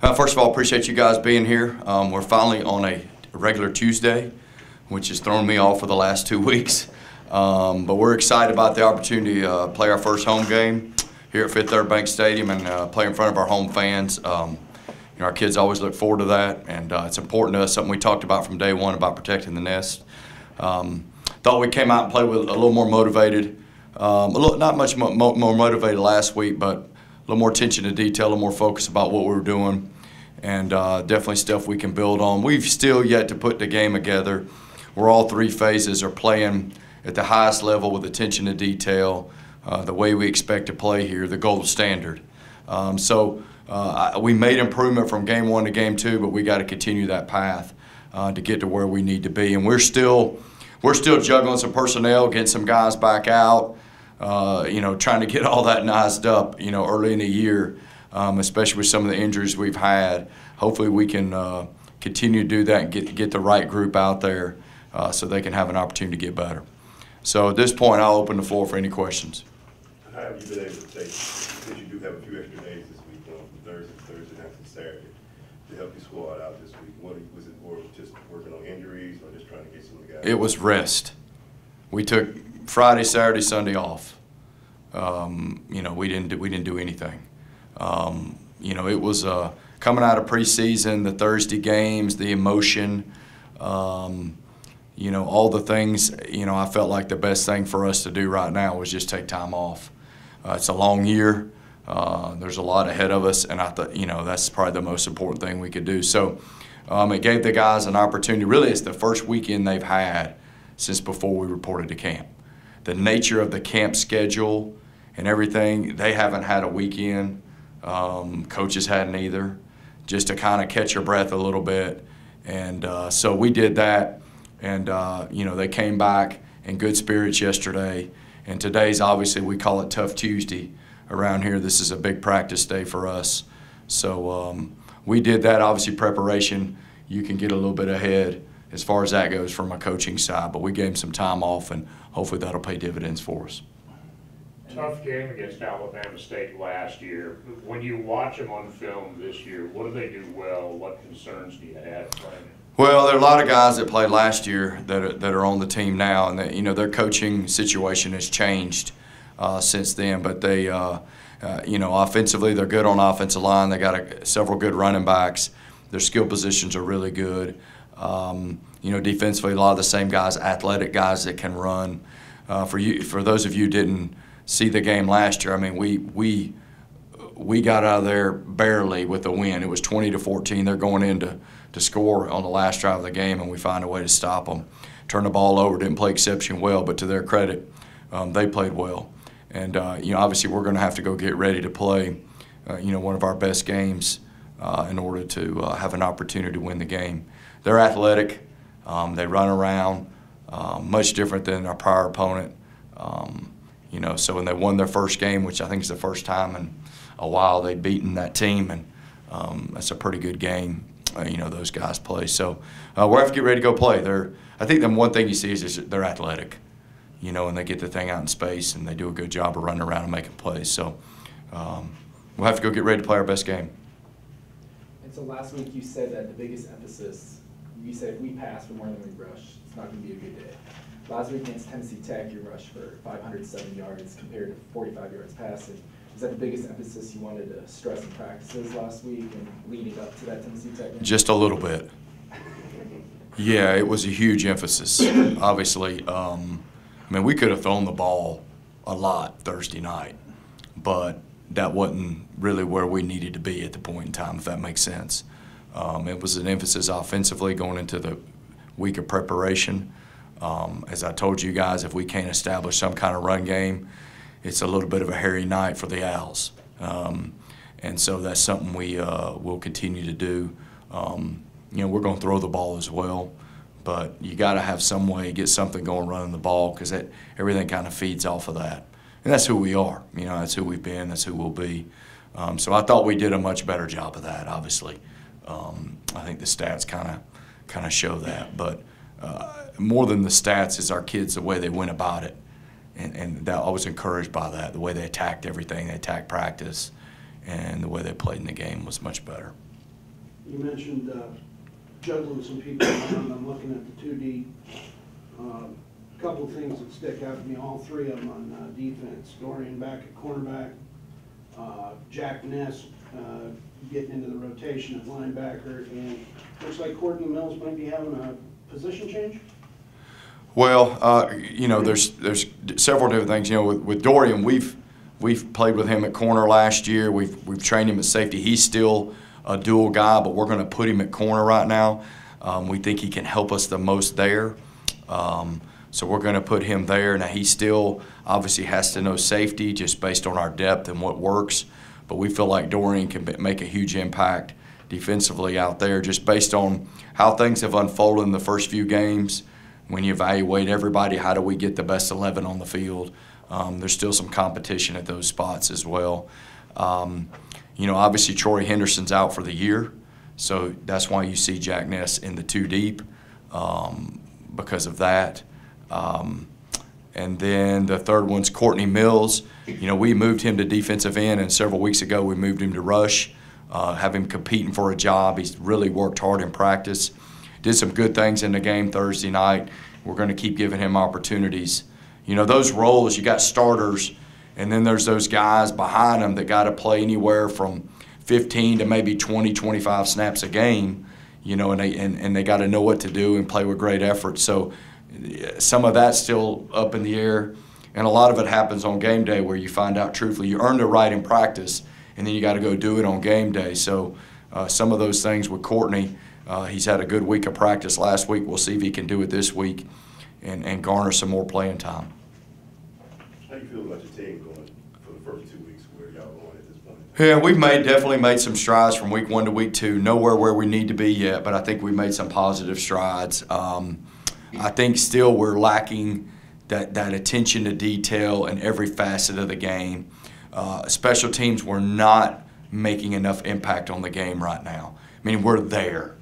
First of all, appreciate you guys being here. We're finally on a regular Tuesday, which has thrown me off for the last 2 weeks. But we're excited about the opportunity to play our first home game here at Fifth Third Bank Stadium and play in front of our home fans. Our kids always look forward to that, and it's important to us, something we talked about from day one about protecting the nest. Thought we came out and played with a little more motivated, not much more motivated last week, but a little more attention to detail, a little more focus about what we were doing, and definitely stuff we can build on. We've still yet to put the game together where all three phases are playing at the highest level with attention to detail, the way we expect to play here, the gold standard. We made improvement from game one to game two, but we got to continue that path to get to where we need to be. And we're still juggling some personnel, getting some guys back out, trying to get all that niced up, early in the year, especially with some of the injuries we've had. Hopefully we can continue to do that and get the right group out there so they can have an opportunity to get better. So at this point, I'll open the floor for any questions. How have you been able to take, since you do have a few extra days this week, from Thursday night to Saturday, to help your squad out this week? Was it more just working on injuries or just trying to get some of the guys? It was rest. We took Friday, Saturday, Sunday off. We didn't do anything. It was coming out of preseason, the Thursday games, the emotion, all the things. I felt like the best thing for us to do right now was just take time off. It's a long year. There's a lot ahead of us, and I thought, that's probably the most important thing we could do. So it gave the guys an opportunity. Really, it's the first weekend they've had since before we reported to camp. The nature of the camp schedule and everything, they haven't had a weekend. Coaches hadn't either, just to kind of catch your breath a little bit. And so we did that, and they came back in good spirits yesterday. And today's, obviously, we call it Tough Tuesday around here. This is a big practice day for us. So we did that. Obviously, preparation, you can get a little bit ahead as far as that goes from a coaching side. But we gave them some time off, and hopefully that'll pay dividends for us. Tough game against Alabama State last year. When you watch them on film this year, what do they do well? What concerns do you have playing? Well, there are a lot of guys that played last year that are on the team now, and their coaching situation has changed since then. But they, offensively, they're good on offensive line. They got several good running backs. Their skill positions are really good. Defensively, a lot of the same guys, athletic guys that can run. For those of you who didn't see the game last year, I mean, we got out of there barely with a win. It was 20-14. They're going in to score on the last drive of the game, and we find a way to stop them. Turn the ball over, didn't play exceptionally well, but to their credit, they played well. And, obviously we're going to have to go get ready to play, one of our best games in order to have an opportunity to win the game. They're athletic. They run around, much different than our prior opponent. So when they won their first game, which I think is the first time in a while they've beaten that team, and that's a pretty good game, those guys play. So we'll have to get ready to go play. I think the one thing you see is they're athletic, and they get the thing out in space, and they do a good job of running around and making plays. So we'll have to go get ready to play our best game. And so last week you said that the biggest emphasis, you said if we pass for more than we rush, it's not going to be a good day. Last week against Tennessee Tech, you rushed for 507 yards compared to 45 yards passing. Was that the biggest emphasis you wanted to stress in practices last week and leading up to that Tennessee Tech game? Just a little bit. Yeah, it was a huge emphasis, obviously. We could have thrown the ball a lot Thursday night, but that wasn't really where we needed to be at the point in time, if that makes sense. It was an emphasis offensively going into the week of preparation. As I told you guys, if we can't establish some kind of run game, it's a little bit of a hairy night for the Owls. And so that's something we will continue to do. We're going to throw the ball as well, but you got to have some way, get something going running the ball, because everything kind of feeds off of that. And that's who we are. That's who we've been, that's who we'll be. So I thought we did a much better job of that, obviously. I think the stats kind of show that. But more than the stats is our kids, the way they went about it. And that, I was encouraged by that. The way they attacked everything, they attacked practice, and the way they played in the game was much better. You mentioned juggling some people around. I'm looking at the 2D. Couple of things that stick out to me, all three of them on defense. Dorian back at cornerback, Jack Ness getting into the rotation at linebacker, and looks like Courtney Mills might be having a position change. Well, you know, there's several different things. You know, with Dorian, we've played with him at corner last year. We've trained him at safety. He's still a dual guy, but we're going to put him at corner right now. We think he can help us the most there. So we're going to put him there. Now, he still obviously has to know safety just based on our depth and what works, but we feel like Dorian can make a huge impact defensively out there just based on how things have unfolded in the first few games. When you evaluate everybody, how do we get the best 11 on the field? There's still some competition at those spots as well. You know, obviously Troy Henderson's out for the year, so that's why you see Jack Ness in the 2 deep because of that. And then the third one's Courtney Mills. You know, we moved him to defensive end, and several weeks ago we moved him to rush, have him competing for a job. He's really worked hard in practice. Did some good things in the game Thursday night. We're going to keep giving him opportunities. You know, those roles, you got starters, and then there's those guys behind them that got to play anywhere from 15 to maybe 20, 25 snaps a game, you know, and they got to know what to do and play with great effort. So some of that's still up in the air, and a lot of it happens on game day where you find out truthfully you earned it right in practice, and then you got to go do it on game day. So some of those things with Courtney, he's had a good week of practice last week. We'll see if he can do it this week and garner some more playing time. How you feel about your team going for the first 2 weeks? Where y'all going at this point? Yeah, we've definitely made some strides from week 1 to week 2. Nowhere where we need to be yet, but I think we've made some positive strides. I think still we're lacking that attention to detail in every facet of the game. Special teams, we're not making enough impact on the game right now. I mean, we're there,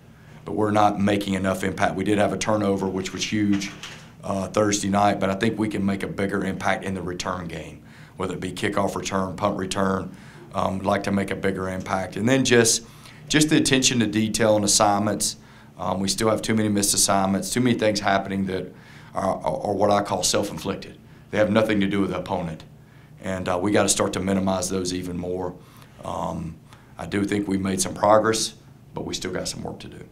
but we're not making enough impact. We did have a turnover, which was huge Thursday night, but I think we can make a bigger impact in the return game, whether it be kickoff return, punt return. We'd like to make a bigger impact. And then just the attention to detail and assignments. We still have too many missed assignments, too many things happening that are what I call self-inflicted. They have nothing to do with the opponent. And we got to start to minimize those even more. I do think we've made some progress, but we still got some work to do.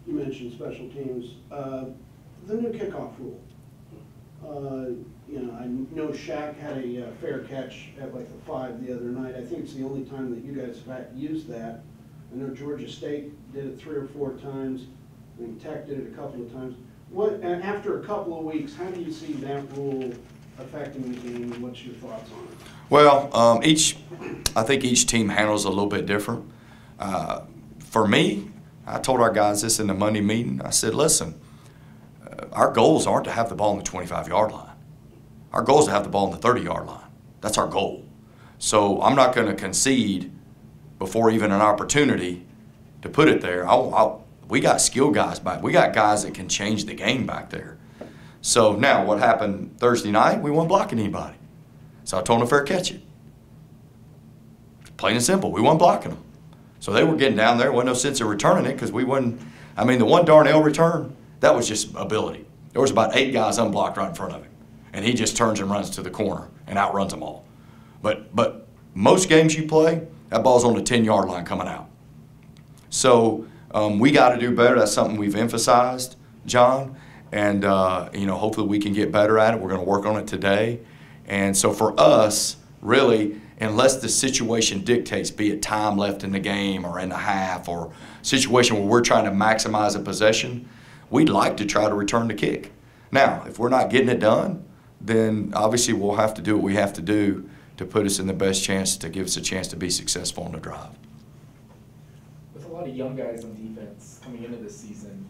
You mentioned special teams. The new kickoff rule. You know, I know Shaq had a fair catch at like the 5 the other night. I think it's the only time that you guys have used that. I know Georgia State did it 3 or 4 times. I think Tech did it a couple of times. And after a couple of weeks, how do you see that rule affecting the game, and what's your thoughts on it? Well, I think each team handles it a little bit different. For me, I told our guys this in the Monday meeting. I said, listen, our goals aren't to have the ball on the 25-yard line. Our goal is to have the ball on the 30-yard line. That's our goal. So I'm not going to concede before even an opportunity to put it there. We got skilled guys back. We got guys that can change the game back there. So now what happened Thursday night? We weren't blocking anybody. So I told them to fair catch it. Plain and simple. We weren't blocking them. So they were getting down there. There wasn't no sense of returning it because we wouldn't. I mean, the one Darnell return, that was just ability. There was about 8 guys unblocked right in front of him. And he just turns and runs to the corner and outruns them all. But most games you play, that ball's on the 10-yard line coming out. So we got to do better. That's something we've emphasized, John. And, you know, hopefully we can get better at it. We're going to work on it today. And so for us, really, unless the situation dictates, be it time left in the game or in the half or situation where we're trying to maximize a possession, we'd like to try to return the kick. Now, if we're not getting it done, then obviously we'll have to do what we have to do to put us in the best chance, to give us a chance to be successful on the drive. With a lot of young guys on defense coming into this season,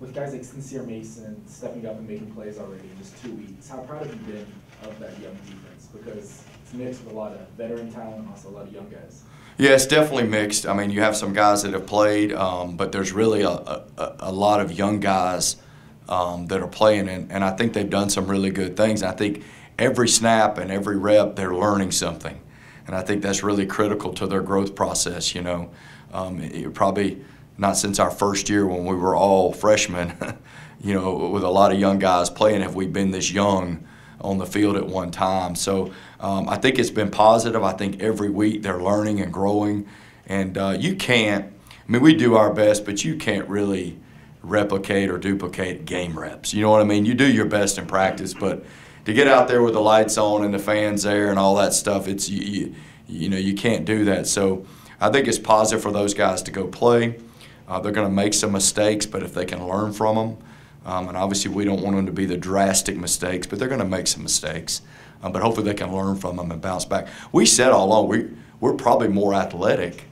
with guys like Sincere Mason stepping up and making plays already in just 2 weeks, how proud have you been of that young defense? Because it's mixed with a lot of veteran talent and also a lot of young guys. Yeah, it's definitely mixed. I mean, you have some guys that have played, but there's really a lot of young guys that are playing, and I think they've done some really good things. I think every snap and every rep, they're learning something, and I think that's really critical to their growth process. You know, not since our first year when we were all freshmen, you know, with a lot of young guys playing, have we been this young on the field at one time. So I think it's been positive. I think every week they're learning and growing. And you can't, I mean, we do our best, but you can't really replicate or duplicate game reps. You know what I mean? You do your best in practice, but to get out there with the lights on and the fans there and all that stuff, it's you know, you can't do that. So I think it's positive for those guys to go play. They're going to make some mistakes, but if they can learn from them, and obviously we don't want them to be the drastic mistakes, but they're going to make some mistakes. But hopefully they can learn from them and bounce back. We said all along we're probably more athletic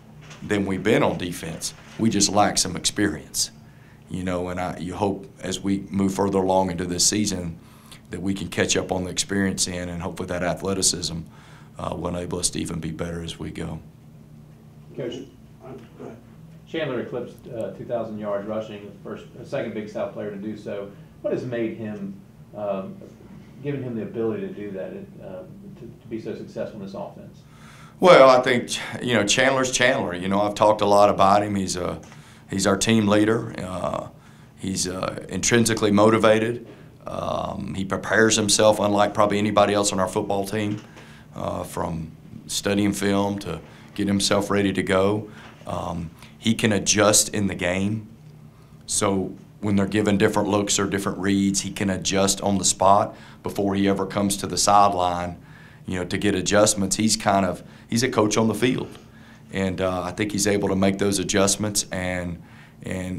than we've been on defense. We just lack some experience, you know. And you hope as we move further along into this season that we can catch up on the experience and hopefully that athleticism will enable us to even be better as we go. Coach, Go ahead. Chandler eclipsed 2,000 yards rushing, second Big South player to do so. What has made him, given him the ability to do that, to be so successful in this offense? Well, I think, you know, Chandler's Chandler. You know, I've talked a lot about him. He's our team leader. He's intrinsically motivated. He prepares himself unlike probably anybody else on our football team, from studying film to get himself ready to go. He can adjust in the game. So when they're given different looks or different reads, he can adjust on the spot before he ever comes to the sideline, you know, to get adjustments. He's a coach on the field. And I think he's able to make those adjustments. And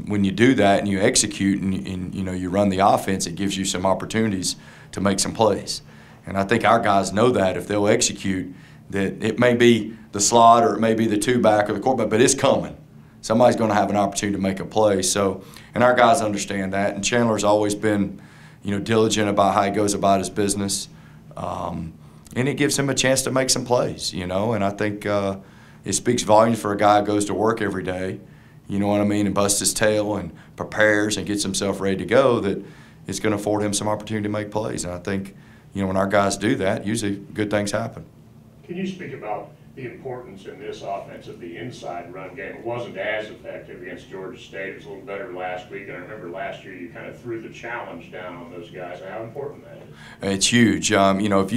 when you do that and you execute and you know, you run the offense, it gives you some opportunities to make some plays. And I think our guys know that if they'll execute, that it may be the slot or it may be the two-back or the quarterback, but it's coming. Somebody's going to have an opportunity to make a play. So, and our guys understand that. And Chandler's always been, you know, diligent about how he goes about his business. And it gives him a chance to make some plays, you know. And I think it speaks volumes for a guy who goes to work every day, you know what I mean, and busts his tail and prepares and gets himself ready to go, that it's going to afford him some opportunity to make plays. And I think, you know, when our guys do that, usually good things happen. Can you speak about the importance in this offense of the inside run game? It wasn't as effective against Georgia State. It was a little better last week. And I remember last year you kind of threw the challenge down on those guys. How important that is? It's huge. You know, if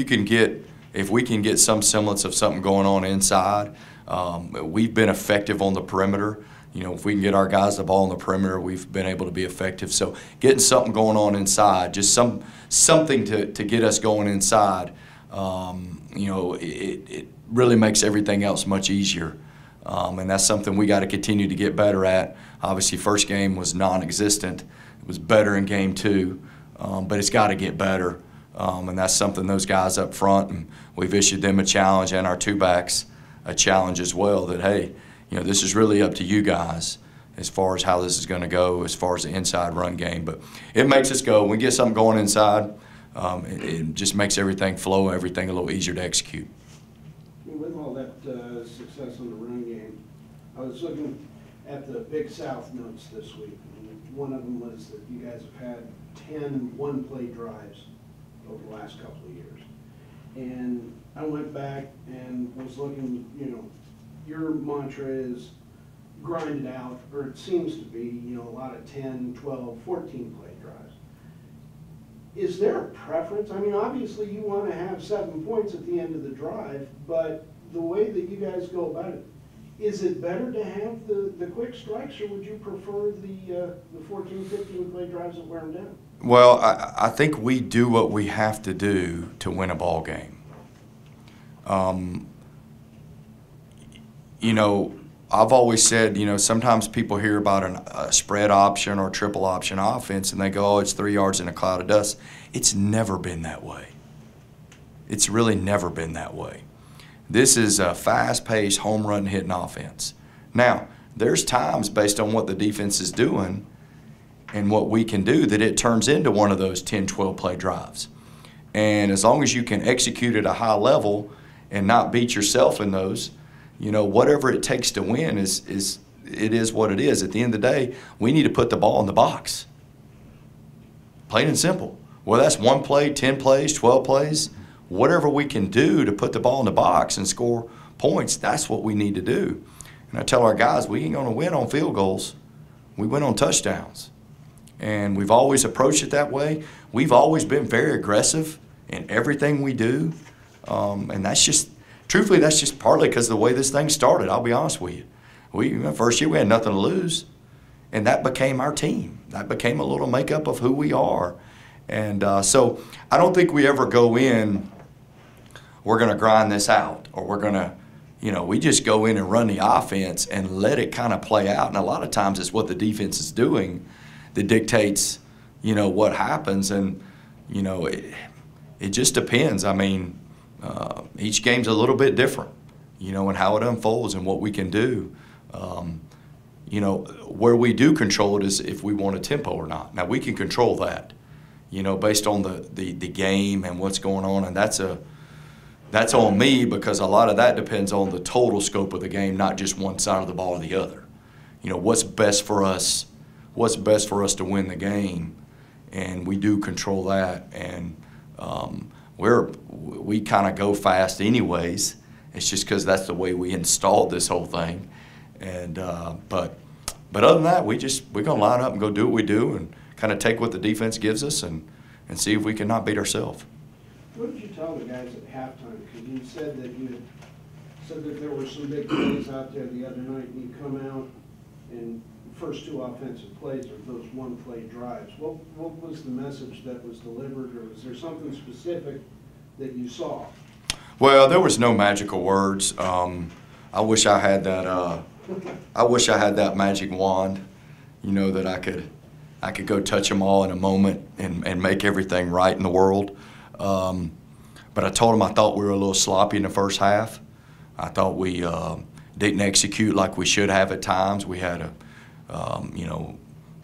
we can get some semblance of something going on inside, we've been effective on the perimeter. You know, if we can get our guys the ball on the perimeter, we've been able to be effective. So getting something going on inside, just something to get us going inside, you know, it really makes everything else much easier. And that's something we got to continue to get better at. Obviously, first game was non-existent. It was better in game two, but it's got to get better. And that's something those guys up front, and we've issued them a challenge, and our two-backs a challenge as well, that, hey, you know, this is really up to you guys as far as how this is going to go as far as the inside run game. But it makes us go. When we get something going inside, it just makes everything flow, everything a little easier to execute. With all that success on the run game, I was looking at the Big South notes this week. And one of them was that you guys have had 10 one-play drives over the last couple of years. And I went back and was looking, you know, your mantra is grind it out, or it seems to be, you know, a lot of 10, 12, 14-play drives. Is there a preference? I mean, obviously you want to have 7 points at the end of the drive, but the way that you guys go about it, is it better to have the quick strikes, or would you prefer the 14, 15-play drives that wear them down? Well, I think we do what we have to do to win a ball game. You know, I've always said, you know, sometimes people hear about a spread option or triple option offense and they go, oh, it's 3 yards in a cloud of dust. It's never been that way. It's really never been that way. This is a fast-paced, home run hitting offense. Now, there's times based on what the defense is doing and what we can do that it turns into one of those 10, 12-play drives. And as long as you can execute at a high level and not beat yourself in those, you know, whatever it takes to win is what it is. At the end of the day, we need to put the ball in the box. Plain and simple. Well, that's 1 play, 10 plays, 12 plays, whatever we can do to put the ball in the box and score points, that's what we need to do. And I tell our guys, we ain't going to win on field goals. we win on touchdowns. And we've always approached it that way. We've always been very aggressive in everything we do. And that's just, truthfully, that's just partly because of the way this thing started, I'll be honest with you. First year we had nothing to lose, and that became our team. That became a little makeup of who we are. And so I don't think we ever go in, we're going to grind this out, or we're going to, we just go in and run the offense and let it kind of play out. And a lot of times it's what the defense is doing that dictates, what happens. And, it just depends. I mean, each game's a little bit different, and how it unfolds and what we can do. Where we do control it is if we want a tempo or not. Now, we can control that, based on the game and what's going on. And that's on me, because a lot of that depends on the total scope of the game, not just one side of the ball or the other. What's best for us to win the game, and we do control that. And we kind of go fast anyways. It's just because that's the way we installed this whole thing. And but other than that, we're gonna line up and go do what we do, and kind of take what the defense gives us, and see if we can not beat ourselves. What did you tell the guys at halftime? Because you said that there were some big plays out there the other night, and you come out and first two offensive plays are those one-play drives. What was the message that was delivered, or was there something specific that you saw? Well, there was no magical words. I wish I had that. I wish I had that magic wand, that I could go touch them all in a moment and make everything right in the world. But I told them I thought we were a little sloppy in the first half. I thought we didn't execute like we should have at times. We had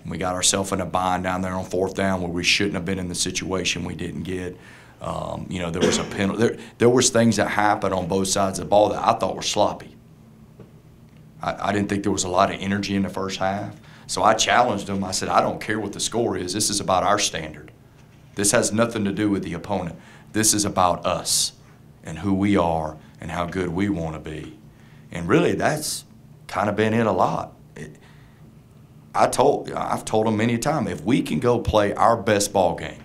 we got ourselves in a bind down there on fourth down where we shouldn't have been in the situation we didn't get. There was a penalty. There was things that happened on both sides of the ball that I thought were sloppy. I didn't think there was a lot of energy in the first half. So I challenged them. I said, I don't care what the score is. This is about our standard. This has nothing to do with the opponent. This is about us and who we are and how good we want to be. And really, that's kind of been it a lot. I've told them many times, if we can go play our best ball game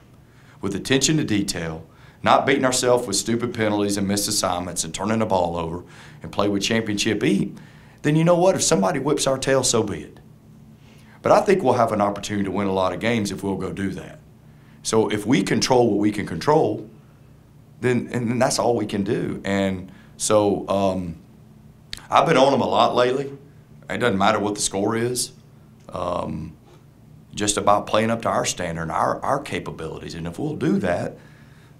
with attention to detail, not beating ourselves with stupid penalties and missed assignments and turning the ball over, and play with championship eat, then you know what? If somebody whips our tail, so be it. But I think we'll have an opportunity to win a lot of games if we'll go do that. So if we control what we can control, then that's all we can do. And so I've been on them a lot lately. It doesn't matter what the score is. Just about playing up to our standard and our capabilities. And if we'll do that,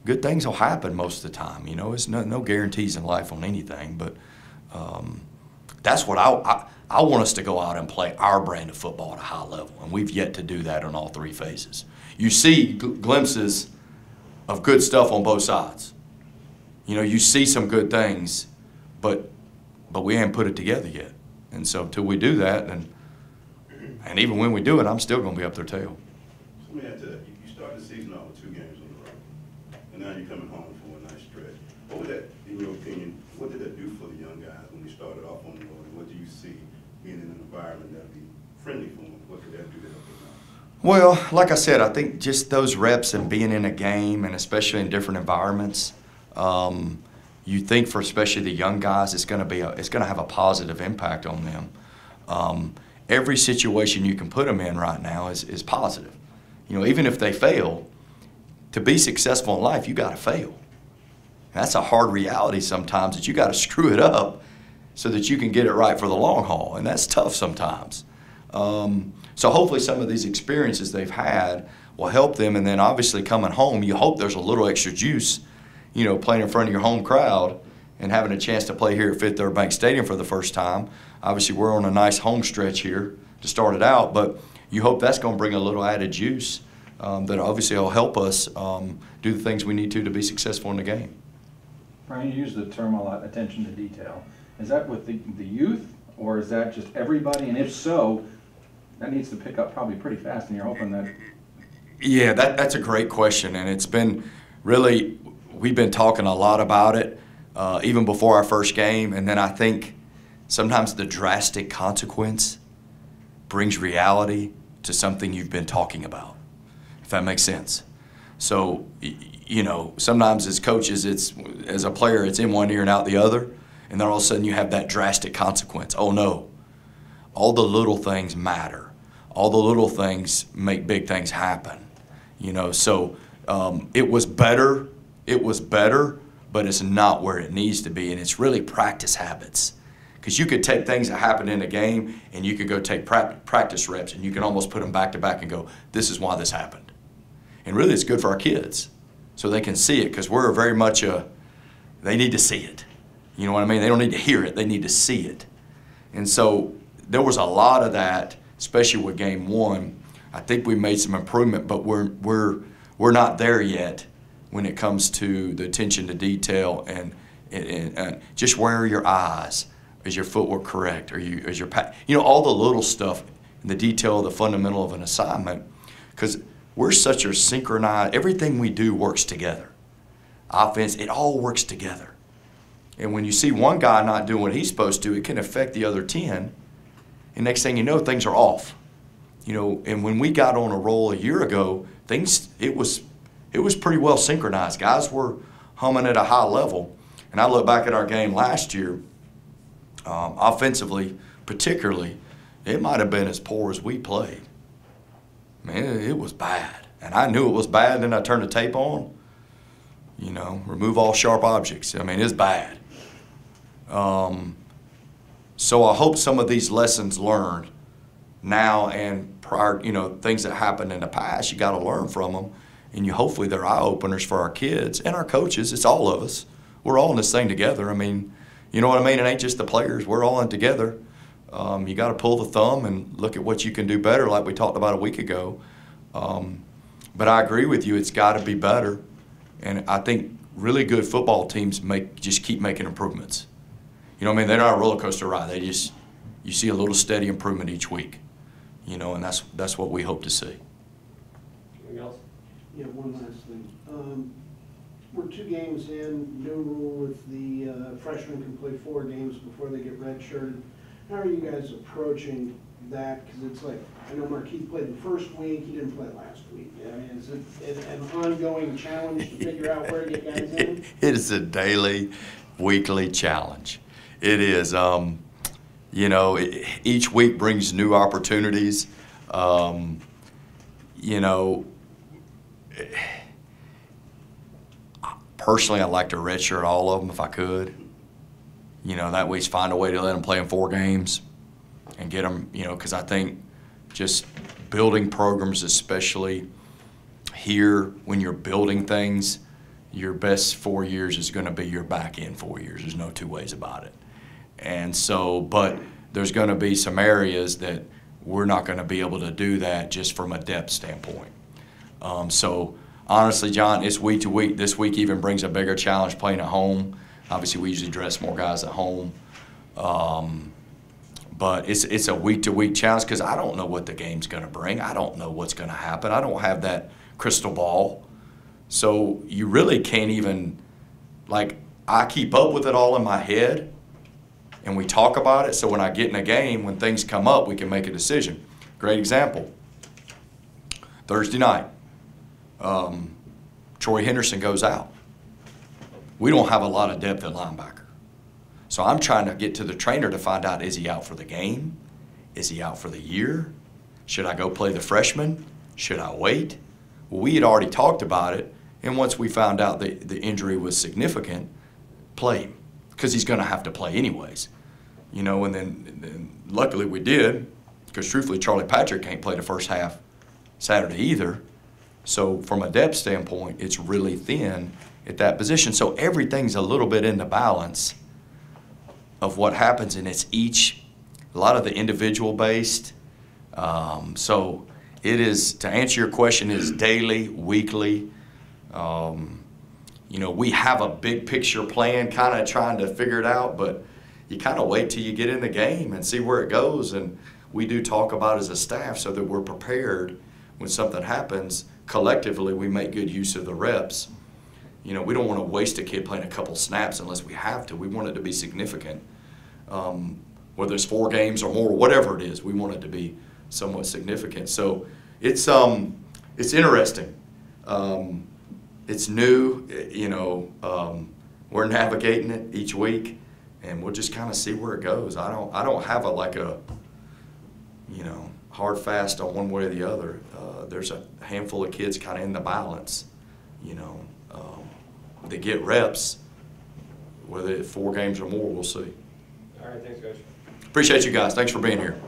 good things will happen most of the time. It's no guarantees in life on anything, but that's what I want us to go out and play our brand of football at a high level, and we've yet to do that on all three phases. You see glimpses of good stuff on both sides. You see some good things, but we haven't put it together yet. And so until we do that, and even when we do it, I'm still going to be up their tail. So let me add to that. You started the season off with 2 games on the road, and now you're coming home for a nice stretch. What would that, in your opinion, what did that do for the young guys when you started off on the road? And what do you see being in an environment that would be friendly for them? What could that do to help them out? Well, like I said, I think just those reps and being in a game, and especially in different environments, you think for especially the young guys, it's going to have a positive impact on them. Every situation you can put them in right now is positive. Even if they fail, to be successful in life, you got to fail. That's a hard reality sometimes, that you got to screw it up so that you can get it right for the long haul, and that's tough sometimes. So hopefully some of these experiences they've had will help them, and then obviously coming home, you hope there's a little extra juice, playing in front of your home crowd and having a chance to play here at Fifth Third Bank Stadium for the first time. Obviously, we're on a nice home stretch here to start it out, but you hope that's going to bring a little added juice that obviously will help us do the things we need to be successful in the game. Brian, you use the term a lot, attention to detail. Is that with the youth, or is that just everybody? And if so, that needs to pick up probably pretty fast, and you're hoping that... Yeah, that's a great question, and it's been really, we've been talking a lot about it even before our first game, and then I think sometimes the drastic consequence brings reality to something you've been talking about, if that makes sense. So, you know, sometimes as coaches, as a player, it's in one ear and out the other, and then all of a sudden you have that drastic consequence. Oh no, all the little things matter. All the little things make big things happen. You know, so it was better, but it's not where it needs to be, and it's really practice habits. Because you could take things that happen in a game and you could go take practice reps and you can almost put them back to back and go, this is why this happened. And really it's good for our kids so they can see it, because we're very much they need to see it. You know what I mean? They don't need to hear it, they need to see it. And so there was a lot of that, especially with game one. I think we made some improvement, but we're not there yet when it comes to the attention to detail and just where are your eyes? Is your footwork correct? Is your all the little stuff, the detail, the fundamental of an assignment, because we're such a synchronized, everything we do works together. Offense, it all works together. And when you see one guy not doing what he's supposed to, it can affect the other 10. And next thing you know, things are off. You know, and when we got on a roll a year ago, it was pretty well synchronized. Guys were humming at a high level. And I look back at our game last year, offensively particularly, it might have been as poor as we played. Man, it was bad. And I knew it was bad, and then I turned the tape on. You know, remove all sharp objects. I mean, it's bad. So I hope some of these lessons learned now and prior, you know, things that happened in the past, you got to learn from them. And hopefully they're eye-openers for our kids and our coaches. It's all of us. We're all in this thing together. I mean, you know what I mean? It ain't just the players. We're all in together. You got to pull the thumb and look at what you can do better, like we talked about a week ago. But I agree with you. It's got to be better. And I think really good football teams just keep making improvements. You know what I mean? They're not a roller coaster ride. You see a little steady improvement each week. You know, and that's what we hope to see. Anything else? Yeah, one last thing. We're 2 games in, new rule with the freshmen can play 4 games before they get redshirted. How are you guys approaching that? Because it's like, I know Markeith played the first week, he didn't play last week. I mean, is it an ongoing challenge to figure out where to get guys in? It is a daily, weekly challenge. It is, you know, each week brings new opportunities. You know, personally, I'd like to redshirt all of them if I could. You know, that way find a way to let them play in 4 games and get them, you know, because I think just building programs, especially here when you're building things, your best 4 years is going to be your back end 4 years. There's no 2 ways about it. And so, but there's going to be some areas that we're not going to be able to do that just from a depth standpoint. So honestly, John, it's week to week. This week even brings a bigger challenge playing at home. Obviously, we usually dress more guys at home. But it's a week-to-week challenge because I don't know what the game's going to bring. I don't know what's going to happen. I don't have that crystal ball. So you really can't even, like, I keep up with it all in my head, and we talk about it. So when I get in a game, when things come up, we can make a decision. Great example. Thursday night, Troy Henderson goes out. We don't have a lot of depth at linebacker. So I'm trying to get to the trainer to find out, is he out for the game? Is he out for the year? Should I go play the freshman? Should I wait? Well, we had already talked about it, and once we found out that the injury was significant, play him, because he's going to have to play anyways. You know, and then luckily we did, because truthfully Charlie Patrick can't play the first half Saturday either. So from a depth standpoint, it's really thin at that position. So everything's a little bit in the balance of what happens, and it's a lot of the individual based. So it is, to answer your question, is daily, weekly. You know, we have a big picture plan, kind of trying to figure it out, but you kind of wait till you get in the game and see where it goes. And we do talk about it as a staff so that we're prepared when something happens. Collectively, we make good use of the reps. You know, we don't want to waste a kid playing a couple snaps unless we have to. We want it to be significant. Whether it's 4 games or more, whatever it is, we want it to be somewhat significant. So it's interesting. It's new, you know. We're navigating it each week, and we'll just kind of see where it goes. I don't have a you know, hard fast on one way or the other. There's a handful of kids kind of in the balance, you know. They get reps, whether it's 4 games or more, we'll see. All right, thanks, Coach. Appreciate you guys. Thanks for being here.